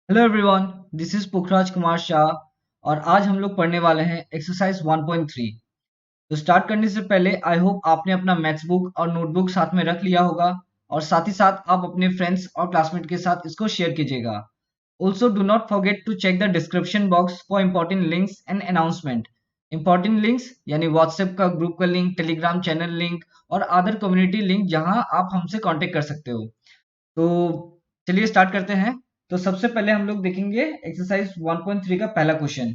Hello everyone, this is पुखराज कुमार शाह और आज हम लोग पढ़ने वाले हैं एक्सरसाइज 1.3। तो स्टार्ट करने से पहले आई होप आपने अपना मैथ्स बुक और नोटबुक साथ में रख लिया होगा और साथ ही साथ आप अपने फ्रेंड्स और क्लासमेट के साथ इसको शेयर कीजिएगा। Also do not forget to check the description box for important links and announcement. Important links यानी व्हाट्सएप का ग्रुप का लिंक, टेलीग्राम चैनल लिंक और अदर कम्युनिटी लिंक जहां आप हमसे कांटेक्ट कर सकते हो। तो चलिए स्टार्ट करते हैं। तो सबसे पहले हम लोग देखेंगे एक्सरसाइज 1.3 का पहला क्वेश्चन।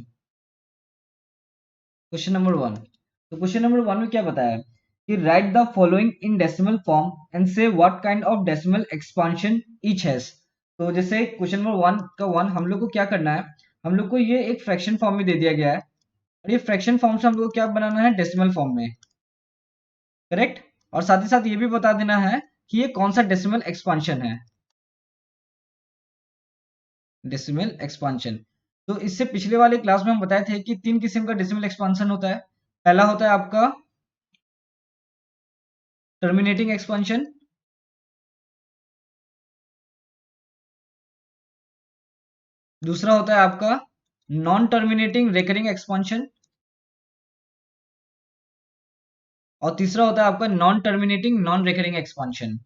Question number one. तो क्वेश्चन नंबर वन में क्या बताया है कि write the following in decimal form and say what kind of decimal expansion each has. तो जैसे क्वेश्चन नंबर वन का वन हम लोग को क्या करना है, हम लोग को ये एक फ्रैक्शन फॉर्म में दे दिया गया है और ये फ्रैक्शन फॉर्म से हम लोग को क्या बनाना है, डेसिमल फॉर्म में। करेक्ट। और साथ ही साथ ये भी बता देना है कि ये कौन सा डेसिमल एक्सपांशन है, डेसिमल एक्सपांशन। तो इससे पिछले वाले क्लास में हम बताए थे कि तीन किस्म का डेसिमल एक्सपांशन होता है। पहला होता है आपका टर्मिनेटिंग एक्सपांशन, दूसरा होता है आपका नॉन टर्मिनेटिंग रेकरिंग एक्सपांशन और तीसरा होता है आपका non terminating non recurring expansion.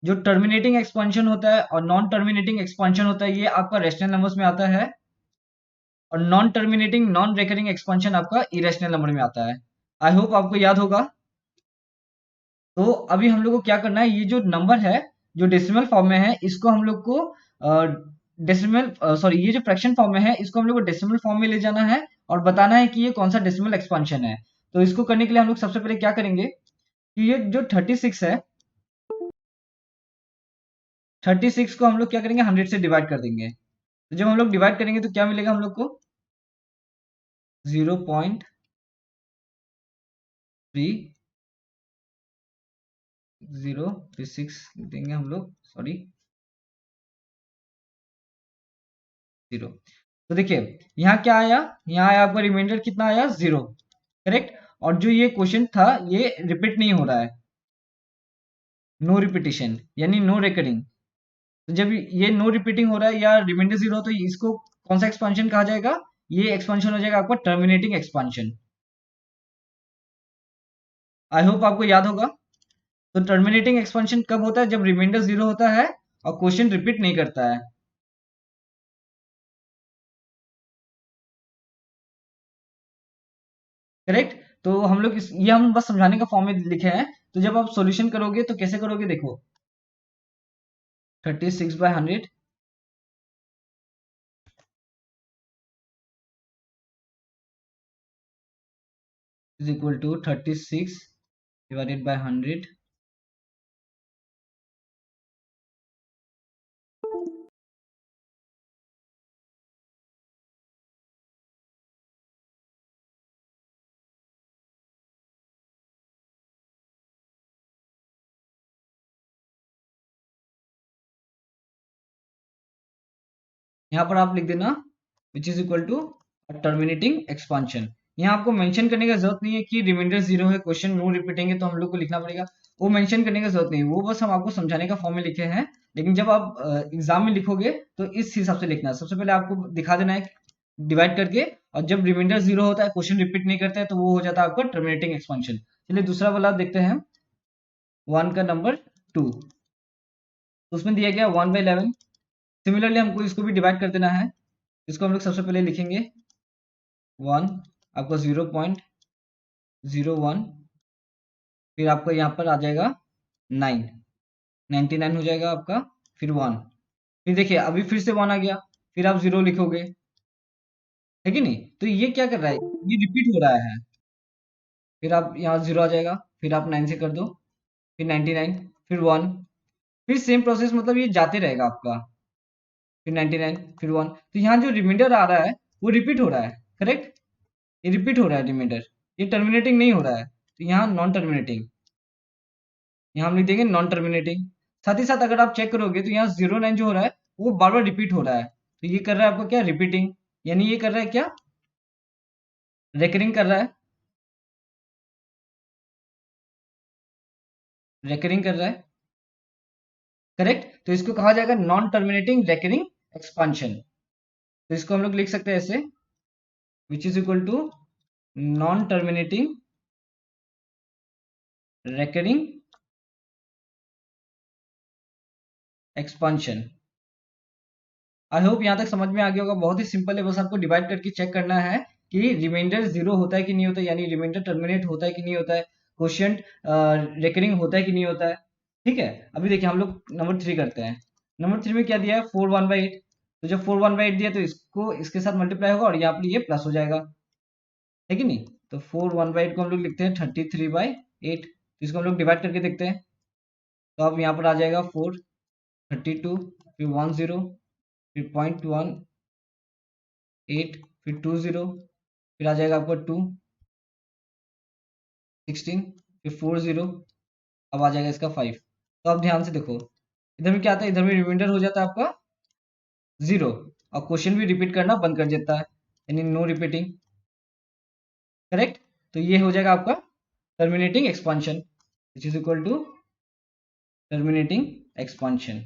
जो टर्मिनेटिंग एक्सपांशन होता है और नॉन टर्मिनेटिंग एक्सपांशन होता है ये आपका रेशनल नंबर्स में आता है और non terminating non recurring expansion आपका इरेशनल नंबर में आता है। आई होप आपको याद होगा। तो अभी हम लोग को क्या करना है, ये जो नंबर है जो डेसिमल फॉर्म में है इसको हम लोग को डेसिमल सॉरी ये जो फ्रैक्शन फॉर्म में है इसको हम लोग को डेसिमल फॉर्म में ले जाना है और बताना है कि ये कौन सा डेसिमल एक्सपांशन है। तो इसको करने के लिए हम लोग सबसे पहले क्या करेंगे कि ये जो 36 है, 36 को हम लोग क्या करेंगे, 100 से डिवाइड कर देंगे। तो जब हम लोग डिवाइड करेंगे तो क्या मिलेगा हम लोग को, 0.3036 लिख देंगे हम लोग, सॉरी 0। तो देखिए यहाँ क्या आया, यहाँ आया आपका रिमाइंडर कितना आया, 0। करेक्ट। और जो ये क्वेश्चन था ये रिपीट नहीं हो रहा है, नो रिपीटिशन यानी नो रेकरिंग। तो जब ये नो रिपीटिंग हो रहा है या रिमाइंडर 0 तो इसको कौन सा एक्सपांशन कहा जाएगा, ये एक्सपांशन हो जाएगा आपका टर्मिनेटिंग एक्सपांशन। आई होप आपको याद होगा। तो टर्मिनेटिंग एक्सपांशन कब होता है, जब रिमाइंडर 0 होता है और क्वेश्चन रिपीट नहीं करता है। करेक्ट। तो हम लोग ये हम बस समझाने का फॉर्म में लिखे हैं। तो जब आप सॉल्यूशन करोगे तो कैसे करोगे, देखो 36/100 is equal to 36 divided by 100। यहाँ पर आप लिख देना which is equal to terminating expansion. यहाँ आपको मेंशन करने का जरूरत नहीं है कि रिमाइंडर 0 है, क्वेश्चन नो रिपीटेंगे तो हम लोग को लिखना पड़ेगा। वो मेंशन करने की जरूरत नहीं है, वो बस हम आपको समझाने का फॉर्म में लिखे हैं। लेकिन जब आप एग्जाम में लिखोगे तो इस हिसाब से लिखना है। सबसे पहले आपको दिखा देना है डिवाइड करके, और जब रिमाइंडर 0 होता है, क्वेश्चन रिपीट नहीं करता है, तो वो हो जाता है आपका टर्मिनेटिंग एक्सपांशन। चलिए दूसरा वाला देखते हैं, 1 का नंबर 2। तो उसमें दिया गया 1/11। सिमिलरली हमको इसको भी डिवाइड कर देना है। इसको हम लोग सबसे पहले लिखेंगे 1, आपका 0.01, फिर आपका यहाँ पर आ जाएगा 9, 99 हो जाएगा आपका, फिर 1। फिर देखिए अभी फिर से 1 आ गया, फिर आप 0 लिखोगे, है कि नहीं। तो ये क्या कर रहा है, ये रिपीट हो रहा है। फिर आप यहाँ 0 आ जाएगा, फिर आप 9 से कर दो, फिर 99, फिर 1, फिर सेम प्रोसेस, मतलब ये जाते रहेगा आपका, फिर 99, फिर 1। तो यहाँ जो रिमाइंडर आ रहा है वो रिपीट हो रहा है। करेक्ट। ये रिपीट हो रहा है रिमाइंडर, ये टर्मिनेटिंग नहीं हो रहा है। तो यहाँ नॉन टर्मिनेटिंग, यहाँ हम लिख देंगे नॉन टर्मिनेटिंग। साथ ही साथ अगर आप चेक करोगे तो यहाँ 09 जो हो रहा है वो बार बार रिपीट हो रहा है। तो ये कर रहा है आपका क्या, रिपीटिंग, यानी ये कर रहा है क्या, रेकरिंग कर रहा है, रेकरिंग कर रहा है। करेक्ट। तो इसको कहा जाएगा नॉन टर्मिनेटिंग रेकरिंग एक्सपांशन। तो इसको हम लोग लिख सकते हैं ऐसे, which is equal to non terminating recurring expansion. I hope यहाँ तक समझ में आ गया होगा। बहुत ही सिंपल है, बस आपको डिवाइड करके चेक करना है कि रिमाइंडर जीरो होता है कि नहीं होता है, यानी रिमाइंडर टर्मिनेट होता है कि नहीं होता है, क्वोशिएंट रेकरिंग होता है कि नहीं होता है। ठीक है, अभी देखिए हम लोग नंबर 3 करते हैं। नंबर 3 में क्या दिया है, 4 1/8। तो जब 4 1/8 दिया तो इसको इसके साथ मल्टीप्लाई होगा और यहाँ पर ये प्लस हो जाएगा, है कि नहीं। तो 4 1/8 को हम लोग लिखते हैं 33/8। तो इसको हम लोग डिवाइड करके देखते हैं। तो अब यहाँ पर आ जाएगा 4 32, फिर 10, फिर 0.18, फिर 20, फिर आ जाएगा आपका 2 16, फिर 40, अब आ जाएगा इसका 5। तो अब ध्यान से देखो, इधर में क्या आता है, इधर में रिमाइंडर हो जाता है आपका 0, और क्वेश्चन भी रिपीट करना बंद कर देता है, यानी नो रिपीटिंग। करेक्ट। तो ये हो जाएगा आपका terminating expansion, which is equal to terminating expansion.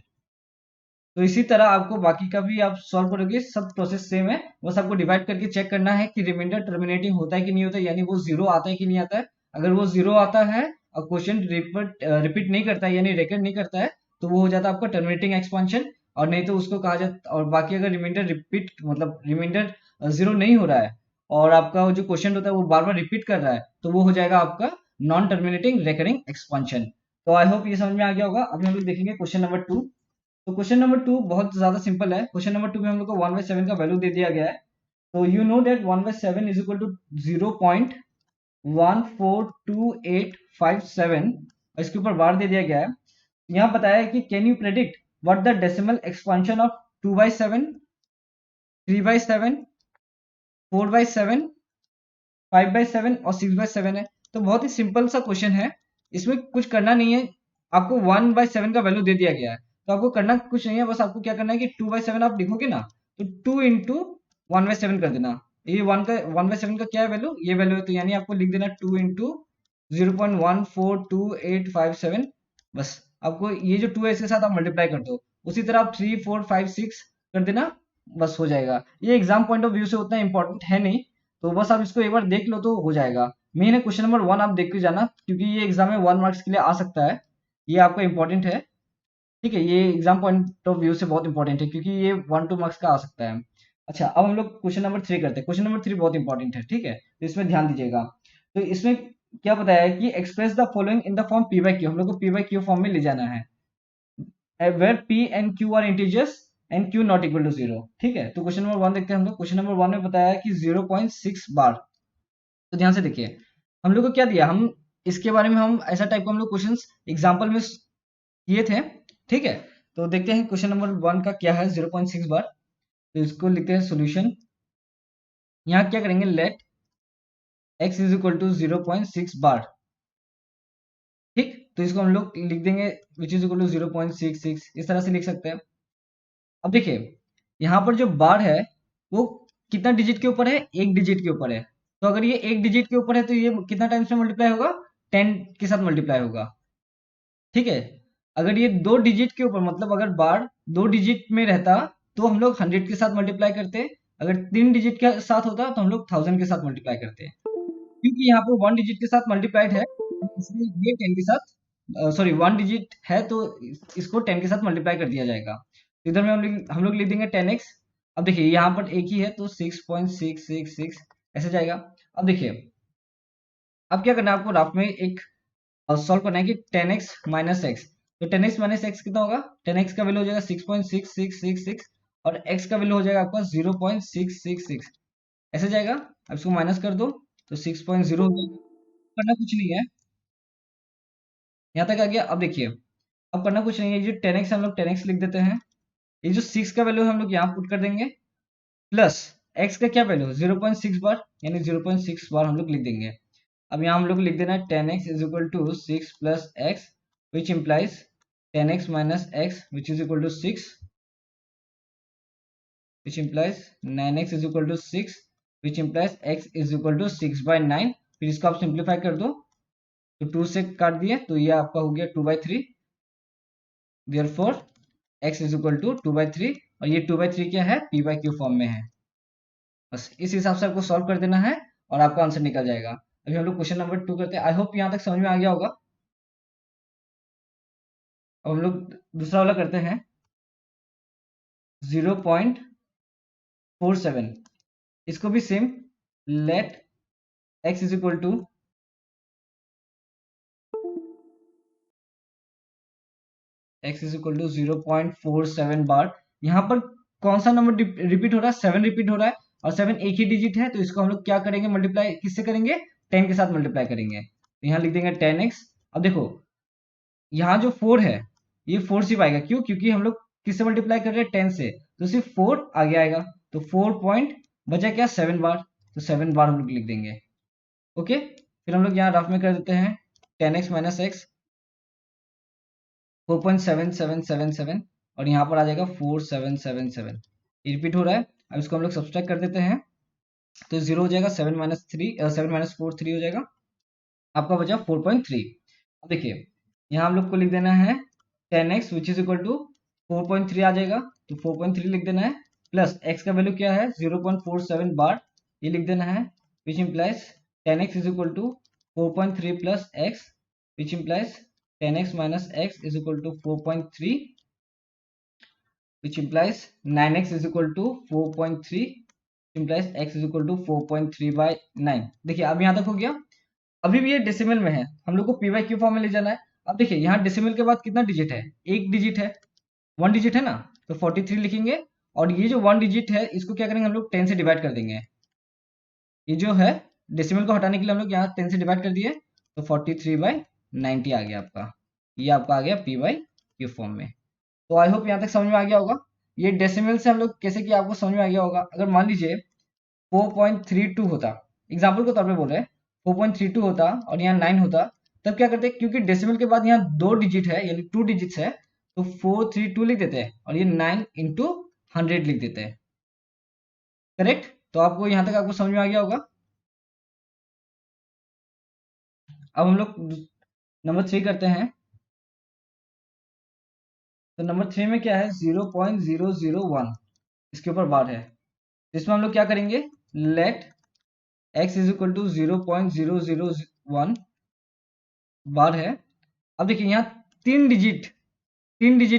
तो इसी तरह आपको बाकी का भी आप सॉल्व करोगे, सब प्रोसेस सेम है, बस आपको डिवाइड करके चेक करना है कि रिमाइंडर टर्मिनेटिंग होता है कि नहीं होता है, यानी वो जीरो आता है कि नहीं आता है। अगर वो जीरो आता है और क्वेश्चन रिपीट नहीं करता है, यानी रिकर्ड नहीं करता है, तो वो हो जाता है आपका टर्मिनेटिंग एक्सपांशन। और नहीं तो उसको कहा जाता, और बाकी अगर रिमाइंडर रिपीट मतलब रिमाइंडर जीरो नहीं हो रहा है और आपका जो क्वेश्चन होता है वो बार बार रिपीट कर रहा है, तो वो हो जाएगा आपका नॉन टर्मिनेटिंग रेकरिंग एक्सपांशन। तो आई होप ये समझ में आ गया होगा। अभी हम लोग देखेंगे क्वेश्चन नंबर 2। तो क्वेश्चन नंबर 2 बहुत ज्यादा सिंपल है। क्वेश्चन नंबर 2 में हम लोग को 1/7 का वैल्यू दे दिया गया है। तो you know that 1/7 is equal to 0.142857, इसके ऊपर बार दे दिया गया है। यहाँ बताया है कि can you predict what the decimal expansion of 2/7, 3/7, 4/7, 5/7 और 6/7 है। तो बहुत ही सिंपल सा क्वेश्चन है, इसमें कुछ करना नहीं है। आपको 1/7 का वैल्यू दे दिया गया है, तो आपको करना कुछ नहीं है, बस आपको क्या करना है कि 2/7 आप लिखोगे ना, तो 2 इंटू 1/7 कर देना। ये 1/7 का क्या है वैल्यू, ये वैल्यू है, तो यानी आपको लिख देना 2 इंटू 0.142857। बस आपको ये जो 2 है इसके साथ आप मल्टीप्लाई कर दो। उसी तरह आप 3 4 5 6 कर देना, बस हो जाएगा। ये एग्जाम पॉइंट ऑफ व्यू से उतना इंपॉर्टेंट है नहीं, तो बस आप इसको एक बार देख लो तो हो जाएगा। मेन है क्वेश्चन नंबर 1 आप देख के जाना, क्योंकि ये एग्जाम में 1 मार्क्स के लिए आ सकता है, ये आपका इंपॉर्टेंट है। ठीक है, ये एग्जाम पॉइंट ऑफ व्यू से बहुत इंपॉर्टेंट है, क्योंकि ये 1-2 मार्क्स का आ सकता है। अच्छा, अब हम लोग क्वेश्चन नंबर 3 करते हैं। क्वेश्चन नंबर 3 बहुत इंपॉर्टेंट है, ठीक है, तो इसमें ध्यान दीजिएगा। तो इसमें क्या बताया है कि express the following in the form P by Q, हम लोग को पी बाई क्यू फॉर्म में ले जाना है, where P and Q are integers and Q not equal to 0। ठीक है, तो क्वेश्चन नंबर 1 देखते हैं हम लोग। क्वेश्चन नंबर 1 में बताया है कि 0.6 बार। तो ध्यान से देखिए, हम लोग को क्या दिया, हम इसके बारे में हम ऐसा टाइप का हम लोग क्वेश्चंस एग्जांपल में किए थे। ठीक है, तो देखते हैं क्वेश्चन नंबर 1 का क्या है, 0.6 बार। तो इसको लिखते हैं सॉल्यूशन। यहाँ क्या करेंगे, let x is equal to 0.6 bar. ठीक, तो इसको हम लोग लिख देंगे विच इज इक्वल टू 0.66, इस तरह से लिख सकते हैं। अब देखिए, यहाँ पर जो बार है वो कितना डिजिट के ऊपर है, एक डिजिट के ऊपर है। तो अगर ये एक डिजिट के ऊपर है तो ये कितना टाइम्स में मल्टीप्लाई होगा, 10 के साथ मल्टीप्लाई होगा। ठीक है, अगर ये 2 डिजिट के ऊपर, मतलब अगर बार 2 डिजिट में रहता तो हम लोग 100 के साथ मल्टीप्लाई करते, अगर 3 डिजिट के साथ होता तो हम लोग 1000 के साथ मल्टीप्लाई करते। क्योंकि यहाँ पर 1 डिजिट के साथ मल्टीप्लाइड है, इसलिए ये 10 के साथ, सॉरी 1 डिजिट है तो इसको 10 के साथ मल्टीप्लाई कर दिया जाएगा। तो इधर में हम लोग लिख देंगे 10x। अब देखिए यहाँ पर एक ही है तो 6.666 ऐसे जाएगा। अब देखिए, अब क्या करना है आपको, राफ में एक सॉल्व करना है कि 10x माइनस एक्स। तो 10x माइनस एक्स कितना होगा, 10x का वैल्यू हो जाएगा 6.6666 और x का वैल्यू हो जाएगा आपका 0.666 ऐसे जाएगा। अब इसको माइनस कर दो तो 6.0 हो जाएगा। करना कुछ नहीं है, यहाँ तक आ गया। अब देखिए, अब करना कुछ नहीं है, ये जो 10x हम लोग 10x लिख देते हैं, ये जो 6 का वैल्यू हम लोग यहाँ पुट कर देंगे, प्लस x का क्या वैल्यू 0.6 बार, यानी 0.6 बार हम लोग लिख देंगे। अब यहाँ हम लोग लिख देना है 10x is equal to 6 plus X, which implies 10x minus X which is equal to 6, which implies 9x is equal to 6, which implies x is equal to 6/9। फिर इसको आप सिंप्लीफाई कर दो, तो 2 से काट दिए तो ये आपका हो गया 2/3। Therefore x is equal to 2/3 और ये 2/3 क्या है, p बाई क्यू फॉर्म में है। बस इस हिसाब से आपको सॉल्व कर देना है और आपका आंसर निकल जाएगा। अभी हम लोग क्वेश्चन नंबर 2 करते हैं। आई होप यहाँ तक समझ में आ गया होगा। अब हम लोग दूसरा वाला करते हैं 0.47। इसको भी same, let x is equal to x is equal to 0.47 bar. यहाँ पर कौन सा नंबर रिपीट हो रहा है, 7 रिपीट हो रहा है और 7 एक ही डिजिट है, तो इसको हम लोग क्या करेंगे, मल्टीप्लाई किससे करेंगे, 10 के साथ मल्टीप्लाई करेंगे। तो यहाँ लिख देंगे 10x। अब देखो यहाँ जो 4 है ये 4 सिर्फ आएगा, क्यों, क्योंकि हम लोग किससे मल्टीप्लाई कर रहे हैं, 10 से, तो सिर्फ 4 आगे आएगा। तो 4 पॉइंट बचा क्या, 7 बार, तो 7 बार हम लोग लिख देंगे। ओके, फिर हम लोग यहाँ रफ में कर देते हैं 10x माइनस एक्स 4.7777 और यहाँ पर आ जाएगा 4777। रिपीट हो रहा है। अब इसको हम लोग सब्सट्रैक्ट कर देते हैं, तो 0 हो जाएगा, 7 माइनस 4 3 हो जाएगा, आपका बचा 4.3। अब देखिए यहाँ हम लोग को लिख देना है 10x which is equal to 4.3 आ जाएगा, तो 4.3 लिख देना है, प्लस x का वैल्यू क्या है 0.47 बार, ये लिख देना है, which implies 10x is equal to 4.3 plus x, which implies 10x minus x is equal to 4.3, which implies 9x is equal to 4.3, implies x is equal to 4.3 by 9। देखिए अब यहाँ तक हो गया। अभी भी ये डेसिमल में है, हम लोग को p बाई क्यू फॉर्म में ले जाना है। अब देखिए यहाँ डेसिमल के बाद कितना डिजिट है, एक डिजिट है, 1 डिजिट है ना, तो 43 लिखेंगे और ये जो 1 डिजिट है इसको क्या करेंगे हम लोग 10 से डिवाइड कर देंगे। ये जो है डेसिमल को हटाने के लिए हम लोग यहाँ 10 से डिवाइड कर दिए, तो 43/90 आ गया आपका। ये आपका आ गया p बाई क्यू फॉर्म में। तो आई होप यहाँ तक समझ में आ गया होगा। ये डेसिमल से हम लोग कैसे किया आपको समझ में आ गया होगा। अगर मान लीजिए 4.32 होता, एग्जाम्पल के तौर पे बोल रहे हैं, 4.32 होता और यहाँ 9 होता, तब क्या करते, क्योंकि डेसिमल के बाद यहाँ 2 डिजिट है यानी 2 डिजिट्स है, तो 432 लिख देते हैं और ये 9 इंटू 100 लिख देते हैं। करेक्ट, तो आपको यहाँ तक आपको समझ में आ गया होगा। अब हम लोग नंबर 3 करते हैं। तो नंबर 3 में क्या है 0.001, इसके ऊपर बार है, इसमें हम लोग क्या करेंगे, let x is equal to 0.001 bar है। अब देखिए यहाँ 3 डिजिट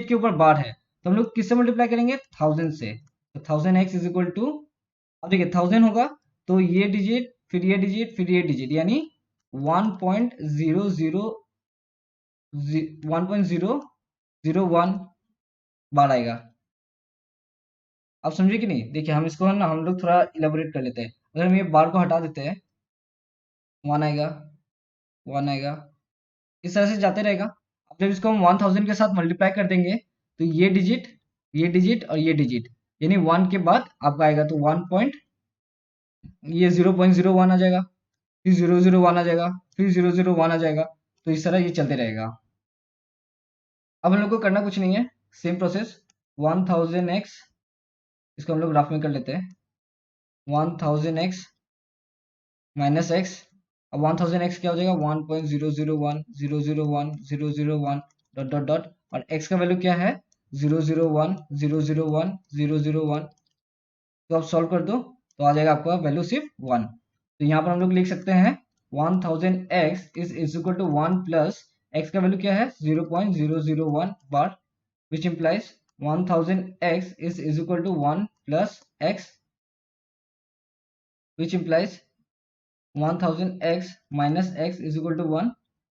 के ऊपर बार है, तो हम लोग किससे मल्टीप्लाई करेंगे, 1000 से, तो 1000x इज इक्वल टू, अब देखिए 1000 होगा तो ये डिजिट फिर ये डिजिट फिर ये डिजिट, यानी 1.001 बार आएगा। आप समझे कि नहीं, देखिए हम इसको है ना, हम लोग थोड़ा इलेबोरेट कर लेते हैं। अगर हम ये बार को हटा देते हैं, 1 आएगा, 1 आएगा, इस तरह से जाते रहेगा। अब जब इसको हम 1000 के साथ मल्टीप्लाई कर देंगे, तो ये डिजिट और ये डिजिट, यानी 1 के बाद आपका आएगा तो 1 पॉइंट, ये 0.01 आ जाएगा, फिर 001 आ जाएगा, फिर 001 आ जाएगा, तो इस तरह ये चलते रहेगा। अब हम लोग को करना कुछ नहीं है, सेम प्रोसेस 1000x, इसको हम लोग ग्राफ में कर लेते हैं, 1000x माइनस एक्स। अब 1000x क्या हो जाएगा 1.001 डॉट डॉट डॉट, और x का वैल्यू क्या है 001 तो आप सॉल्व कर दो तो आ जाएगा आपका वैल्यू सिर्फ 1। तो यहाँ पर हम लोग लिख सकते हैं 1000x is equal to 1 plus x का वैल्यू क्या है 0.001 बार, which implies 1000x is equal to 1 plus x, which implies 1000x minus x is equal to 1,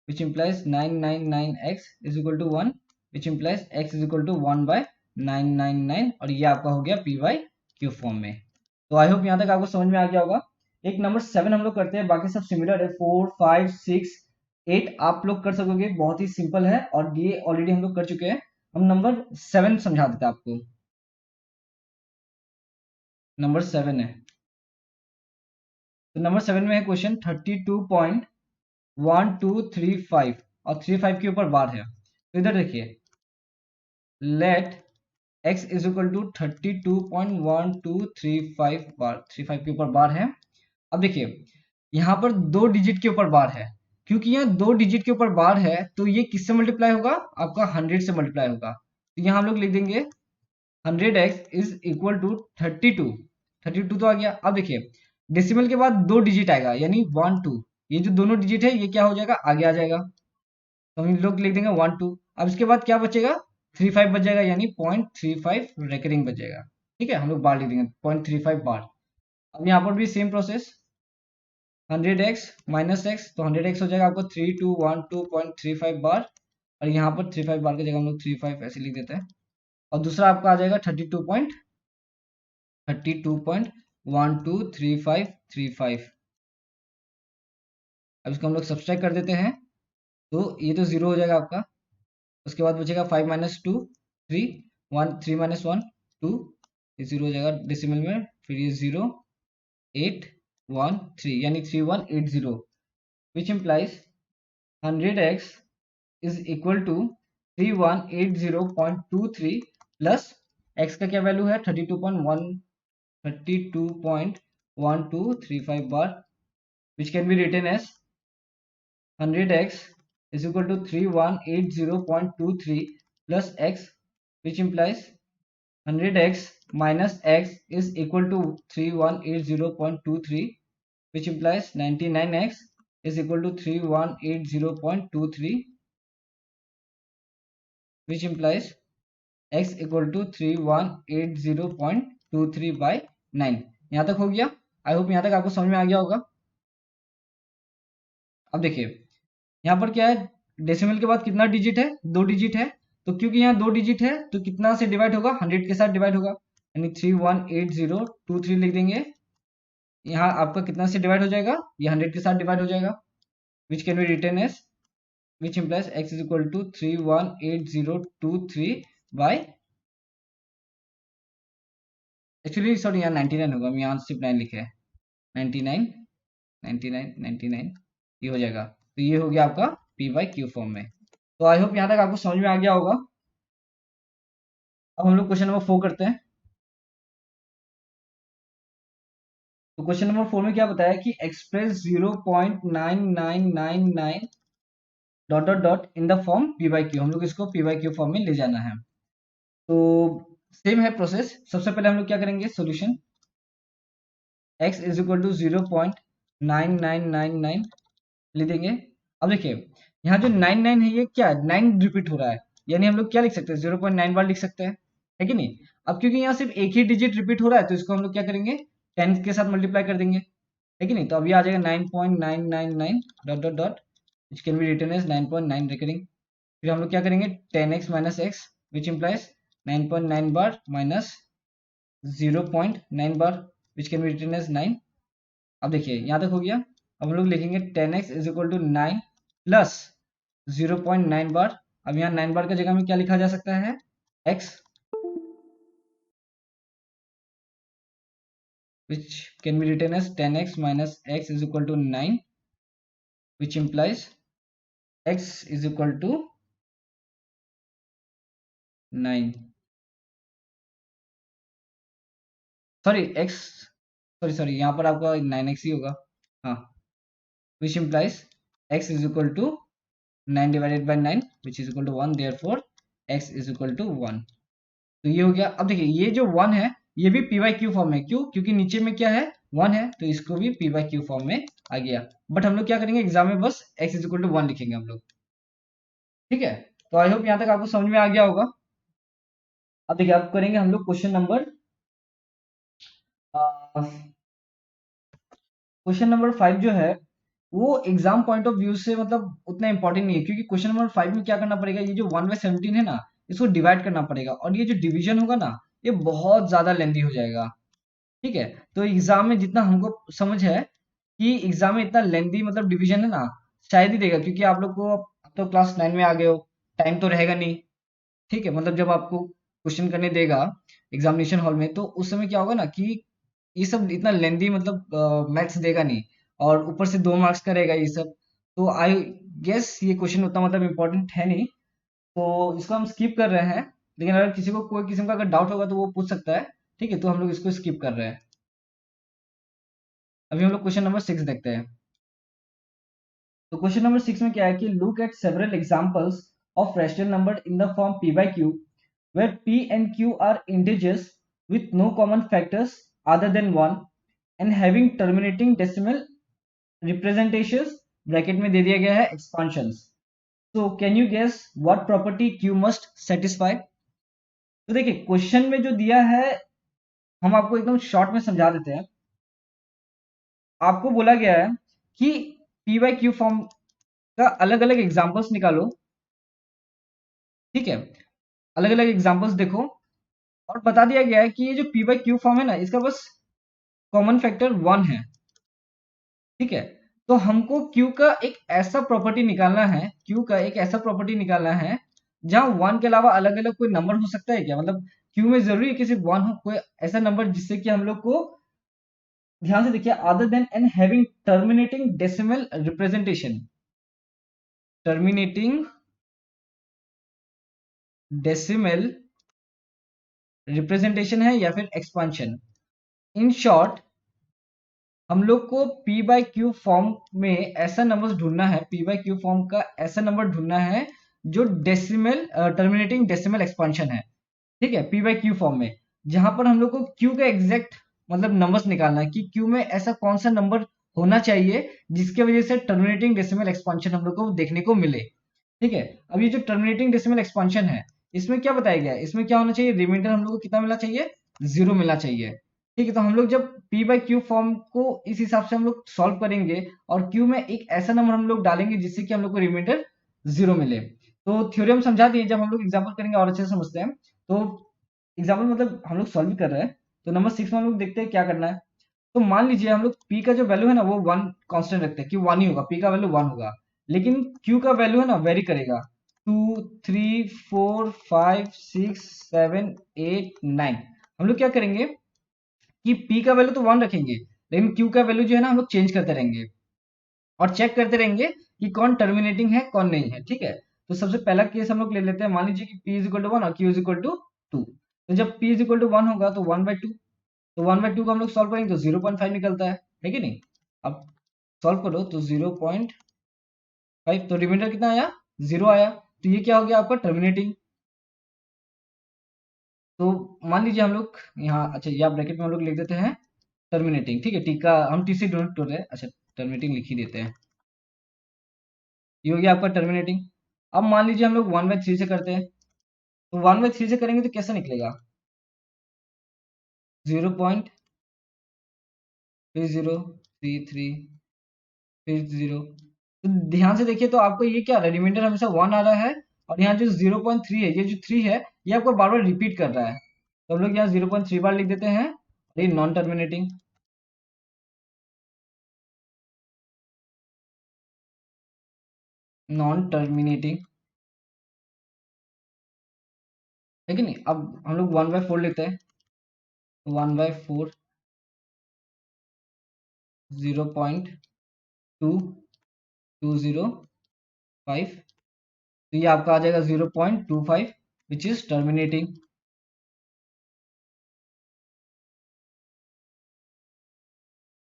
which implies 999x is equal to 1, which implies x is equal to 1 by 999, और ये आपका हो गया p by Q form में। तो आई hope यहाँ तक आपको समझ में आ गया होगा। एक नंबर 7 हम लोग करते हैं, बाकी सब सिमिलर है, 4 5 6 8 आप लोग कर सकोगे, बहुत ही सिंपल है और ये ऑलरेडी हम लोग कर चुके हैं। हम नंबर 7 समझा देते हैं आपको। नंबर 7 है, तो नंबर 7 में है क्वेश्चन 32.1235 और 35 के ऊपर बार है। तो इधर देखिए, let x is equal to 32.1235 bar, 35 के ऊपर बार है। अब देखिए यहाँ पर 2 डिजिट के ऊपर बार है, क्योंकि यहाँ 2 डिजिट के ऊपर बार है तो ये किससे मल्टीप्लाई होगा, आपका 100 से मल्टीप्लाई होगा। तो यहाँ हम लोग लिख देंगे 100x इज इक्वल टू 32। 32 तो आ गया। अब देखिए डेसिमल के बाद 2 डिजिट आएगा यानी 1 2, ये जो दोनों डिजिट है ये क्या हो जाएगा, आगे आ जाएगा। तो हम लोग लिख देंगे 1 2। अब इसके बाद क्या बचेगा, 35 बच जाएगा यानी 0.35 रेकरिंग बच जाएगा। ठीक है, हम लोग बार लिख देंगे 0.35 बार। अब यहाँ पर भी same process 100x minus x, तो 100x हो जाएगा आपको 3212.35 बार, और यहाँ पर 35 बार की जगह हम लोग 35 ऐसे लिख देते हैं। और दूसरा आपका आ जाएगा 32.123535। अब इसको हम लोग सब्सट्रैक्ट कर देते हैं, तो ये तो जीरो हो जाएगा आपका। उसके बाद बचेगा 5 माइनस 2 3, 1 3 माइनस 1 2, ये जीरो हो जाएगा डेसिमल में, फिर ये 0 8 1 3 यानी 3180, which implies 100x is equal to 3180.23 plus x का क्या वैल्यू है 32.1235 बार, which can be written as 100x is equal to 3180.23 plus x, which implies 100x minus x is equal to 3180.23, which implies 99x is equal to 3180.23, which implies x equal to 3180.23 by 9। यहाँ तक हो गया। आई hope यहाँ तक आपको समझ में आ गया होगा। अब देखिए यहाँ पर क्या है, डेसिमल के बाद कितना डिजिट है, 2 डिजिट है। तो क्योंकि यहाँ 2 डिजिट है तो कितना से डिवाइड होगा, 100 के साथ डिवाइड होगा, यानी 318023 लिख देंगे। यहाँ आपका कितना से डिवाइड हो जाएगा, ये 100 के साथ डिवाइड हो जाएगा, which can be written as, which implies x is equal to 318023 by, actually sorry यहाँ 99 होगा, हम यहाँ सिर्फ 9 लिखे हैं, 99 99 99 ये हो जाएगा। तो ये हो गया आपका p बाई क्यू फॉर्म में। तो आई होप यहाँ तक आपको समझ में आ गया होगा। अब हम लोग क्वेश्चन नंबर 4 करते हैं। तो क्वेश्चन नंबर 4 में क्या बताया कि express 0.9999 dot dot dot in the form P by Q, हम लोग इसको पी बाई क्यू फॉर्म में ले जाना है। तो सेम है प्रोसेस। सबसे पहले हम लोग क्या करेंगे, solution x is equal to 0.9999 लिख देंगे। अब देखिए यहाँ जो 99 है ये क्या है, 9 रिपीट हो रहा है, यानी हम लोग क्या लिख सकते हैं 0.9 बार लिख सकते हैं, है कि नहीं। अब क्योंकि यहाँ सिर्फ एक ही डिजिट रिपीट हो रहा है तो इसको हम लोग क्या करेंगे 10 के साथ मल्टीप्लाई कर देंगे, है कि नहीं। तो अभी आ जाएगा 9.999 dot dot dot, which can be written as 9.9 recurring. फिर हम लोग क्या करेंगे 10x minus X, which implies 9.9 bar minus 0.9 bar, which can be written as 9। अब देखिए यहाँ तक हो गया। अब हम लोग लिखेंगे 10x is equal to 9 plus 0.9 bar. अब यहाँ 9 बार का जगह में क्या लिखा जा सकता है, x, which can be written as 10x minus x is equal to 9, which implies x is equal to 9, sorry x, sorry sorry यहाँ पर आपका 9x ही होगा, हाँ, which implies x is equal to 9 divided by 9 which is equal to 1, therefore x is equal to 1। तो ये हो गया। अब देखिए ये जो 1 है ये भी पी बाई क्यू फॉर्म में, क्यों, क्योंकि नीचे में क्या है 1 है तो इसको भी पी बाई क्यू फॉर्म में आ गया। बट हम लोग क्या करेंगे एग्जाम में बस x इज इक्वल टू 1 लिखेंगे हम लोग, ठीक है। तो आई होप यहाँ तक आपको समझ में आ गया होगा। अब देखिए अब करेंगे हम लोग क्वेश्चन नंबर 5 जो है वो एग्जाम पॉइंट ऑफ व्यू से मतलब उतना इंपॉर्टेंट नहीं है, क्योंकि क्वेश्चन नंबर 5 में क्या करना पड़ेगा, ये जो 1/17 है ना इसको डिवाइड करना पड़ेगा, और ये जो डिवीजन होगा ना ये बहुत ज्यादा लेंथी हो जाएगा, ठीक है। तो एग्जाम में जितना हमको समझ है कि एग्जाम में इतना लेंथी मतलब डिवीजन है ना शायद ही देगा, क्योंकि आप लोग को अब तो क्लास 9 में आ गए हो, टाइम तो रहेगा नहीं, ठीक है। मतलब जब आपको क्वेश्चन करने देगा एग्जामिनेशन हॉल में तो उस समय क्या होगा ना कि ये सब इतना लेंथी मतलब मैथ्स देगा नहीं, और ऊपर से 2 मार्क्स का रहेगा ये सब। तो आई गेस ये क्वेश्चन उतना मतलब इम्पोर्टेंट है नहीं, तो इसको हम स्किप कर रहे हैं। लेकिन अगर किसी को कोई किस्म का अगर डाउट होगा तो वो पूछ सकता है, ठीक है। तो हम लोग इसको स्किप कर रहे हैं। अभी हम लोग क्वेश्चन नंबर 6 देखते हैं। तो क्वेश्चन नंबर 6 में क्या है कि look at several examples of rational number in the form p by q where p and q are integers with no common factors other than 1 and having terminating decimal representations bracket में दे दिया गया है expansions. So can you guess what property q must satisfy? तो देखिए question में जो दिया है हम आपको एकदम शॉर्ट में समझा देते हैं. आपको बोला गया है कि p by q फॉर्म का अलग अलग एग्जांपल्स निकालो. ठीक है, अलग अलग एग्जांपल्स देखो और बता दिया गया है कि ये जो p by q फॉर्म है ना इसका बस कॉमन फैक्टर 1 है. ठीक है, तो हमको q का एक ऐसा प्रॉपर्टी निकालना है, q का एक ऐसा प्रॉपर्टी निकालना है जहां 1 के अलावा अलग अलग कोई नंबर हो सकता है क्या? मतलब q में जरूरी है कि सिर्फ 1 हो, कोई ऐसा नंबर जिससे कि हम लोग को ध्यान से देखिए other than and having terminating decimal representation. Terminating decimal representation है या फिर एक्सपांशन. इन शॉर्ट हम लोग को p बाई क्यू फॉर्म में ऐसा नंबर ढूंढना है, p बाई क्यू फॉर्म का ऐसा नंबर ढूंढना है जो डेसिमल टर्मिनेटिंग डेसिमल एक्सपांशन है. ठीक है, p बाई क्यू फॉर्म में जहां पर हम लोग को q का एग्जैक्ट मतलब नंबर्स निकालना है कि q में ऐसा कौन सा नंबर होना चाहिए जिसके वजह से टर्मिनेटिंग डेसिमल एक्सपांशन हम लोग को देखने को मिले. ठीक है, अब ये जो टर्मिनेटिंग डेसिमल एक्सपांशन है इसमें क्या बताया गया है, इसमें क्या होना चाहिए, रिमाइंडर हम लोग को कितना मिलना चाहिए, 0 मिलना चाहिए. ठीक है, तो हम लोग जब p बाई क्यू फॉर्म को इस हिसाब से हम लोग सॉल्व करेंगे और q में एक ऐसा नंबर हम लोग डालेंगे जिससे कि हम लोग को रिमाइंडर 0 मिले. तो थ्योरम समझा दिए, जब हम लोग एग्जाम्पल करेंगे और अच्छे से समझते हैं. तो एग्जाम्पल मतलब हम लोग सॉल्व भी कर रहे हैं. तो नंबर 6 में हम लोग देखते हैं क्या करना है. तो मान लीजिए हम लोग p का जो वैल्यू है ना वो 1 कांस्टेंट रखते हैं कि 1 ही होगा, p का वैल्यू 1 होगा. लेकिन q का वैल्यू है ना वेरी करेगा, 2 3 4 5 6 7 8 9. हम लोग क्या करेंगे कि p का वैल्यू तो 1 रखेंगे लेकिन q का वैल्यू जो है ना हम लोग चेंज करते रहेंगे और चेक करते रहेंगे कि कौन टर्मिनेटिंग है कौन नहीं है. ठीक है, तो सबसे पहला केस हम लोग ले लेते हैं. मान लीजिए कि p इज इक्वल टू 1 और q इज इक्वल टू 2. तो जब p इज इक्वल टू 1 होगा तो 1/2, तो 1/2 को हम लोग सॉल्व करेंगे तो 0.5 निकलता है कि नहीं. अब सॉल्व करो तो 0.5, तो रिमाइंडर कितना आया, 0 आया. तो ये क्या हो गया आपका टर्मिनेटिंग. तो मान लीजिए हम लोग यहाँ, अच्छा या ब्रैकेट में हम लोग लिख देते हैं टर्मिनेटिंग. ठीक है, टी का हम टी से डोंट कर रहे हैं, अच्छा टर्मिनेटिंग लिख ही देते हैं. ये हो गया आपका टर्मिनेटिंग. अब मान लीजिए हम लोग 1/3 से करते हैं, तो 1/3 से करेंगे तो कैसे निकलेगा, 0. फिर 0 फिर 3 फिर 0. तो ध्यान से देखिए तो आपको ये क्या आ रहा है, रिमाइंडर हमेशा 1 आ रहा है और यहाँ जो 0.3 है, ये जो 3 है ये आपको बार बार रिपीट कर रहा है. तो हम लोग यहाँ 0.3 बार लिख देते हैं. ये नॉन टर्मिनेटिंग, नॉन टर्मिनेटिंग है कि नहीं. अब हम लोग 1/4 लेते हैं, 1/4 0.2205, तो ये आपका आ जाएगा 0.25 विच इज टर्मिनेटिंग.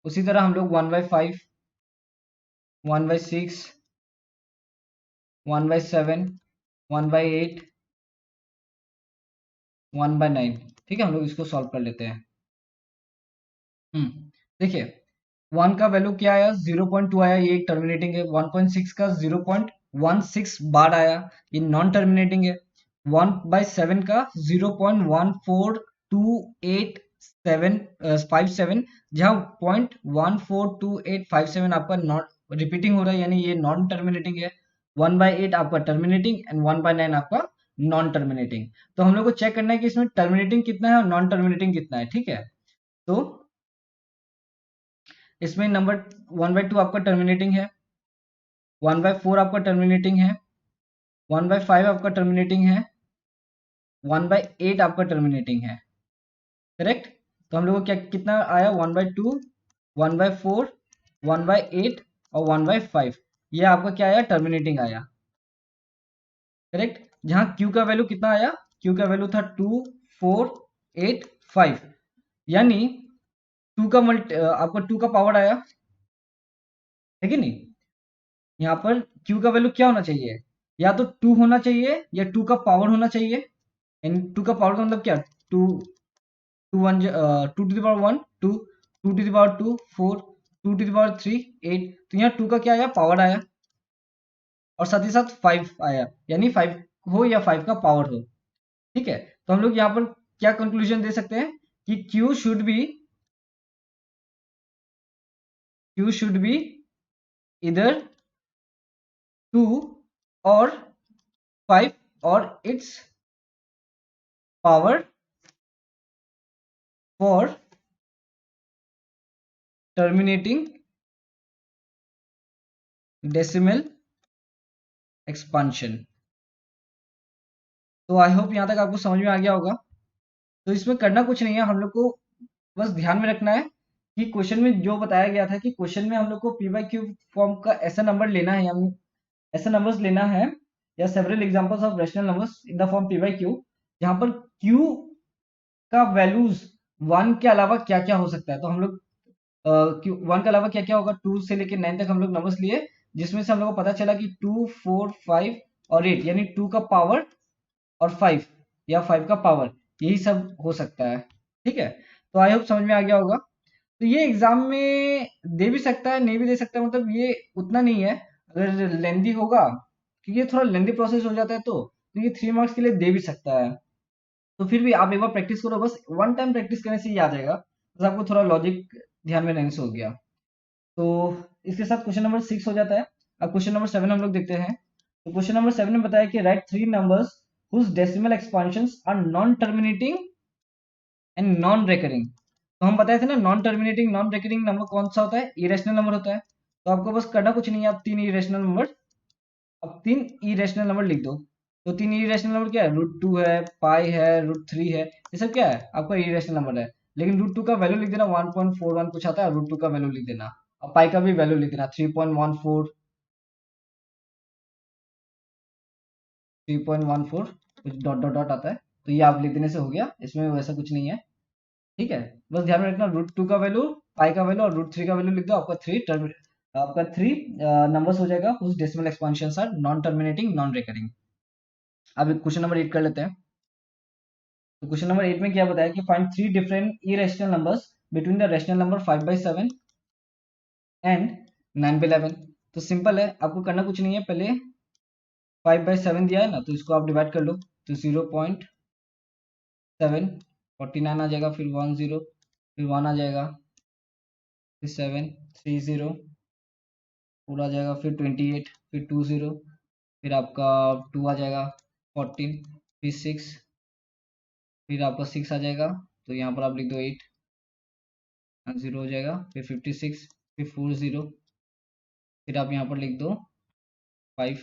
उसी तरह हम लोग 1/5 1/6 1/7 1/8 1/9. ठीक है, हम लोग इसको सॉल्व कर लेते हैं. देखिए 1 का वैल्यू क्या आया, 0.2 आया, ये टर्मिनेटिंग है. 1.6 का 0.16 बार आया, ये नॉन टर्मिनेटिंग है. 1/7 का 0.1428757 जहां 0.14287 आपका नॉन रिपीटिंग हो रहा है यानी ये नॉन टर्मिनेटिंग है. 1/8 आपका टर्मिनेटिंग एंड 1/9 आपका नॉन टर्मिनेटिंग. तो हम लोग को चेक करना है कि इसमें टर्मिनेटिंग कितना है और नॉन टर्मिनेटिंग कितना है. ठीक है, तो इसमें नंबर 1/2 आपका टर्मिनेटिंग है, 1/4 आपका टर्मिनेटिंग है, 1/5 आपका टर्मिनेटिंग है, 1/8 आपका टर्मिनेटिंग है. करेक्ट. तो हम लोग को क्या कितना आया, 1/2 1/4 1/8 और 1/5, ये आपका क्या आया, टर्मिनेटिंग आया. करेक्ट. जहां Q का वैल्यू कितना आया, Q का वैल्यू था 2485, यानी 2 का आपका 2 का पावर आया है कि नहीं. यहाँ पर q का वैल्यू क्या होना चाहिए, या तो 2 होना चाहिए या 2 का पावर होना चाहिए। यानी 2 का पावर का मतलब क्या, 2 2 to the power 1 2, 2 to the power 2 4, 2 to the power 3 8। तो यहाँ 2 का क्या आया, पावर आया, और साथ ही साथ 5 आया, यानी 5 हो या 5 का पावर हो। ठीक है, तो हम लोग यहाँ पर क्या कंक्लूजन दे सकते हैं कि Q शुड बी इधर 2 और 5 और it's power for terminating decimal expansion. तो आई होप यहाँ तक आपको समझ में आ गया होगा। तो इसमें करना कुछ नहीं है, हम लोग को बस ध्यान में रखना है कि क्वेश्चन में जो बताया गया था कि क्वेश्चन में हम लोग को पी बाई क्यू फॉर्म का ऐसा नंबर लेना है, हम ऐसा नंबर्स लेना है, या several examples of rational numbers in the form P by Q, जहां पर क्यू का वैल्यूज 1 के अलावा क्या क्या हो सकता है। तो हम लोग क्यू 1 के अलावा क्या क्या होगा, 2 से लेकर 9 तक हम लोग नंबर्स लिए, जिसमें से हम लोग को पता चला कि 2 4 5 और 8, यानी 2 का पावर और 5 या 5 का पावर, यही सब हो सकता है। ठीक है, तो आई होप समझ में आ गया होगा। तो ये एग्जाम में दे भी सकता है, नहीं भी दे सकता है, मतलब ये उतना नहीं है। अगर लेंदी होगा, क्योंकि ये थोड़ा लेंदी प्रोसेस हो जाता है, तो ये 3 मार्क्स के लिए दे भी सकता है। तो फिर भी आप एक बार प्रैक्टिस करो, बस वन टाइम प्रैक्टिस करने से ही आ जाएगा, बस आपको थोड़ा लॉजिक ध्यान में रहने से हो गया। तो इसके साथ क्वेश्चन नंबर 6 हो जाता है। अब क्वेश्चन नंबर 7 हम लोग देखते हैं। तो क्वेश्चन नंबर 7 में बताया कि right 3 numbers whose decimal expansions are non terminating and non recurring. तो हम बताए थे ना, non terminating non recurring number कौन सा होता है, इरेशनल नंबर होता है। तो आपको बस करना कुछ नहीं है, आप 3 इरेशनल नंबर, अब 3 इरेशनल नंबर लिख दो। तो 3 इरेशनल नंबर क्या है, √2 है, पाई है, √3 है, ये सब क्या है, आपका इरेशनल नंबर है। लेकिन √2 का वैल्यू लिख देना 1.41 कुछ आता है, √2 का वैल्यू लिख देना, और पाई का भी वैल्यू लिख देना 3.14, 3.14 कुछ डॉट डॉट डॉट आता है। तो ये आप लिख देने से हो गया, इसमें वैसा कुछ नहीं है। ठीक है, बस ध्यान में रखना √2 का वैल्यू, पाई का वैल्यू और √3 का वैल्यू लिख दो, आपका थ्री नंबर्स हो जाएगा whose decimal expansions are non terminating non recurring. अब क्वेश्चन नंबर 8 कर लेते हैं। तो क्वेश्चन नंबर 8 में क्या बताया कि find 3 different irrational numbers between the rational number 5/7 and 9/11। तो सिंपल है, आपको करना कुछ नहीं है, पहले 5/7 दिया है ना, तो इसको आप डिवाइड कर लो। तो 0.7 49 आ जाएगा, फिर 10, फिर 1 आ जाएगा, फिर 7 30 पूरा आ जाएगा, फिर 28, फिर 20, फिर आपका 2 आ जाएगा, 14, फिर 6, फिर आपका 6 आ जाएगा। तो यहाँ पर आप लिख दो 8, 0 हो जाएगा, फिर 56, फिर 40, फिर आप यहाँ पर लिख दो 5,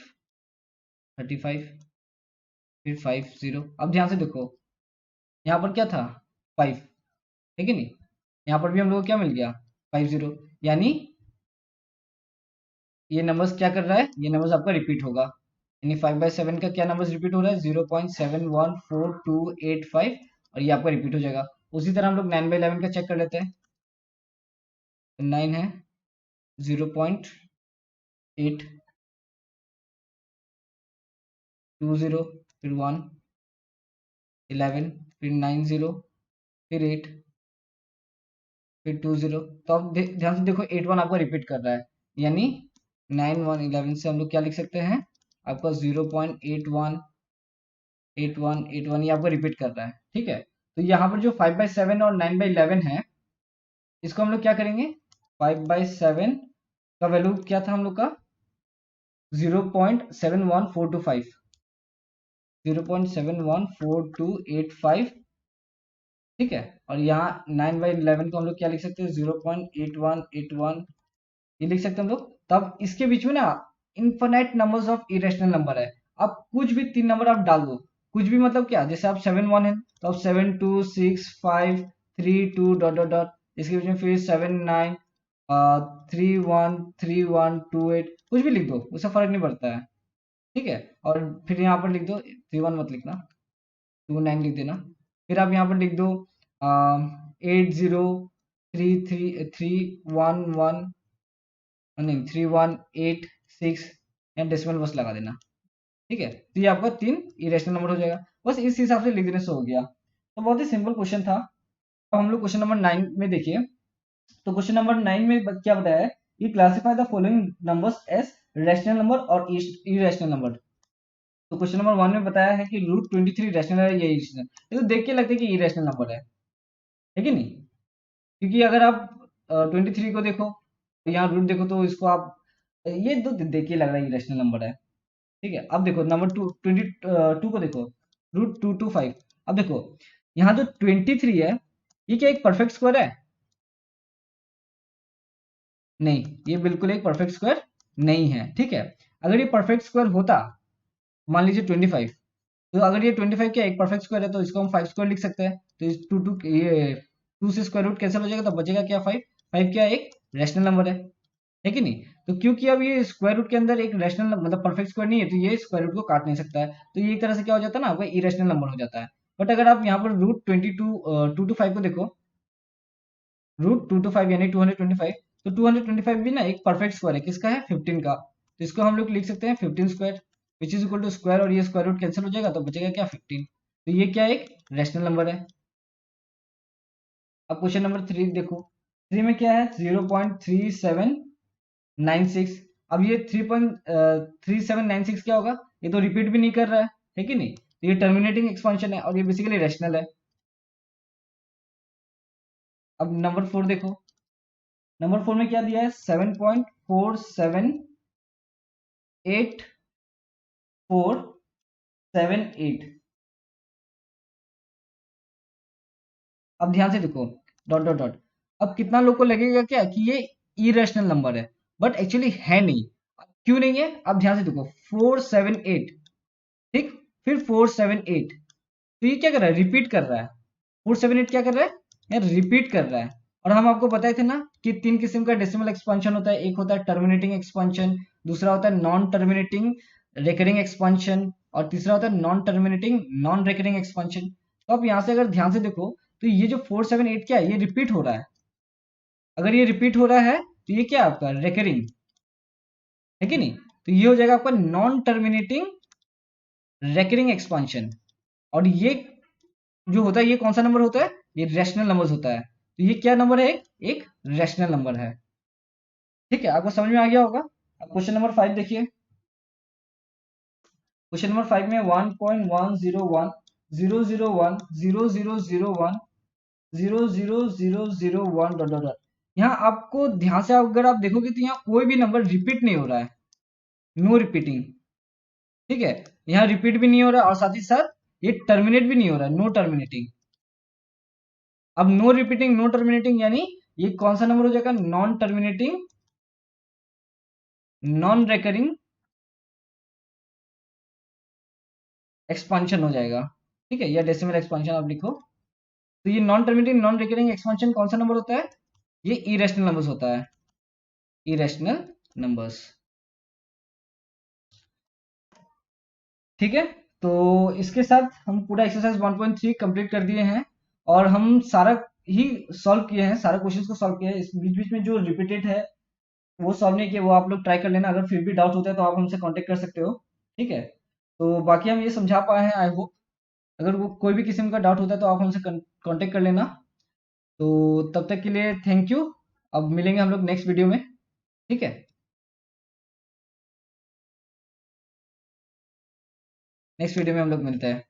35, फिर 50। अब ध्यान से देखो, यहाँ पर क्या था, 5, ठीक है नहीं, यहाँ पर भी हम लोग को क्या मिल गया, 50, यानी ये नंबर्स क्या कर रहा है, ये नंबर्स आपका रिपीट होगा। यानी 5/7 का क्या नंबर्स रिपीट हो रहा है, 0.714285, और ये आपका रिपीट हो जाएगा। उसी तरह हम लोग 9/11 का चेक कर लेते हैं। 9 है 0.8, 20, फिर 1, 11, फिर 90, फिर 8, फिर 20। तो अब ध्यान से देखो 81 आपका रिपीट कर रहा है, यानी 9 1 11 से हम लोग क्या लिख सकते हैं, आपका 0.81 81 81, ये आपको रिपीट कर रहा है। ठीक है, तो यहाँ पर जो 5/7 और 9/11 है, इसको हम लोग क्या करेंगे, 5/7 का वैल्यू क्या था हम लोग का, 0.71425, 0.71425। ठीक है, और यहाँ 9/11 को हम लोग क्या लिख सकते हैं, 0.8181, ये लिख सकते हैं हम लोग। तब इसके बीच में ना infinite numbers of irrational number है, आप कुछ भी 3 नंबर आप डाल दो, कुछ भी मतलब क्या, जैसे आप 7 1 है तो आप 7 2 6 5 3 2 डॉट डॉट डॉट, इसके बीच में फिर 7 9 3 1 3 1 2 8, कुछ भी लिख दो, उससे फर्क नहीं पड़ता है। ठीक है, और फिर यहाँ पर लिख दो 3 1 मत लिखना, 2 9 लिख देना। फिर आप यहाँ पर लिख दो 8 0 3 3 3 1 1, नहीं 3 1 8 6 या डेसिमल बस लगा देना। ठीक है, तो ये आपका 3 इरेशनल नंबर हो जाएगा। बस इस हिसाब से लिख देने से हो गया। तो बहुत ही सिंपल क्वेश्चन था। अब हम लोग क्वेश्चन नंबर 9 में देखिए। तो क्वेश्चन नंबर 9 में क्या बताया है, ये classify the following numbers as rational number और इरेशनल नंबर। तो क्वेश्चन नंबर 1 में बताया है कि रूट 23 रैशनल है या इरेशनल। ये तो देख के लगता है कि इरेशनल नंबर है कि नहीं? क्योंकि अगर आप 23 को देखो, तो यहाँ रूट देखो, तो इसको आप ये दो देख के लग रहा है इरेशनल नंबर है। ठीक है, अब देखो नंबर 22 को देखो, रूट 225। अब देखो यहाँ जो 23 है, ये क्या एक परफेक्ट स्क्वायर है? नहीं, ये बिल्कुल एक परफेक्ट स्क्वायर नहीं है। ठीक है, अगर ये परफेक्ट स्क्वायर होता, मान लीजिए 25, तो अगर ये 25 क्या एक परफेक्ट स्क्वायर है, तो इसको हम 5 स्क्वायर लिख सकते हैं। तो इस ये 2 से स्क्वायर रूट कैंसिल हो जाएगा, तो बचेगा क्या 5। 5 क्या एक रैशनल नंबर है कि नहीं? तो क्योंकि अब ये स्क्वायर रूट के अंदर एक रैशनल मतलब परफेक्ट स्क्वायर नहीं है, तो ये स्क्वायर रूट को काट नहीं सकता है। तो ये एक तरह से क्या हो जाता है ना, आपका इरेशनल नंबर हो जाता है। बट अगर आप यहाँ पर रूट 2 को देखो, रूट 2 यानी 225, तो 225 भी ना एक परफेक्ट स्क्वायर है। किसका है? 15 का। तो इसको हम लोग लिख सकते हैं 15 square, which is equal to square, और ये स्क्वायर रूट कैंसिल हो जाएगा, तो बचेगा क्या 15। तो ये क्या एक रैशनल नंबर है। अब क्वेश्चन नंबर 3 देखो। 3 में क्या है? 0.3796। अब ये 3.3796 क्या होगा? ये तो रिपीट भी नहीं कर रहा है कि नहीं? तो ये टर्मिनेटिंग एक्सपांशन है, और ये बेसिकली रैशनल है। अब नंबर 4 देखो। नंबर 4 में क्या दिया है? 7.47848। अब ध्यान से देखो, डॉट डॉट डॉट। अब कितना लोग को लगेगा क्या कि ये इरेशनल नंबर है, बट एक्चुअली है नहीं। क्यों नहीं है? अब ध्यान से देखो, 478, ठीक, फिर 478, तो ये क्या कर रहा है? रिपीट कर रहा है। 478 क्या कर रहा है? यार रिपीट कर रहा है। और हम आपको बताए थे ना कि 3 किस्म का डेसिमल एक्सपांशन होता है। एक होता है टर्मिनेटिंग एक्सपांशन, दूसरा होता है नॉन टर्मिनेटिंग रेकरिंग एक्सपांशन, और तीसरा होता है non terminating non recurring expansion. तो आप यहाँ से अगर ध्यान से देखो, तो ये जो 478 क्या है? ये रिपीट हो रहा है। अगर ये रिपीट हो रहा है, तो ये क्या है आपका? रेकरिंग है कि नहीं? तो ये हो जाएगा आपका नॉन टर्मिनेटिंग रेकरिंग एक्सपांशन। और ये जो होता है, ये कौन सा नंबर होता है? ये रैशनल नंबर होता है। तो ये क्या नंबर है? एक रैशनल नंबर है। ठीक है, आपको समझ में आ गया होगा। अब क्वेश्चन नंबर 5 देखिए। क्वेश्चन नंबर 5 में 1.101 001 00001 डॉट डॉट डॉट। यहाँ आपको ध्यान से अगर आप देखोगे, तो यहाँ कोई भी नंबर रिपीट नहीं हो रहा है, नो रिपीटिंग। ठीक है, यहाँ रिपीट भी नहीं हो रहा है, और साथ ही साथ ये टर्मिनेट भी नहीं हो रहा है, नो टर्मिनेटिंग। अब नो रिपीटिंग नो टर्मिनेटिंग यानी ये कौन सा नंबर हो जाएगा? Non terminating non recurring expansion हो जाएगा। ठीक है, या डेसिमल एक्सपांशन आप लिखो। तो ये non terminating non recurring expansion कौन सा नंबर होता है? ये इरेशनल नंबर्स होता है, इरेशनल नंबर्स। ठीक है, तो इसके साथ हम पूरा एक्सरसाइज 1.3 कंप्लीट कर दिए हैं, और हम सारा ही सॉल्व किए हैं, सारे क्वेश्चंस को सॉल्व किया है। इस बीच बीच में जो रिपीटेड है वो सॉल्व नहीं किया, वो आप लोग ट्राई कर लेना। अगर फिर भी डाउट होता है तो आप हमसे कांटेक्ट कर सकते हो। ठीक है, तो बाकी हम ये समझा पाए हैं, आई होप। अगर वो कोई भी किस्म का डाउट होता है तो आप हमसे कांटेक्ट कर लेना। तो तब तक के लिए थैंक यू। अब मिलेंगे हम लोग नेक्स्ट वीडियो में। ठीक है, नेक्स्ट वीडियो में हम लोग मिलते हैं।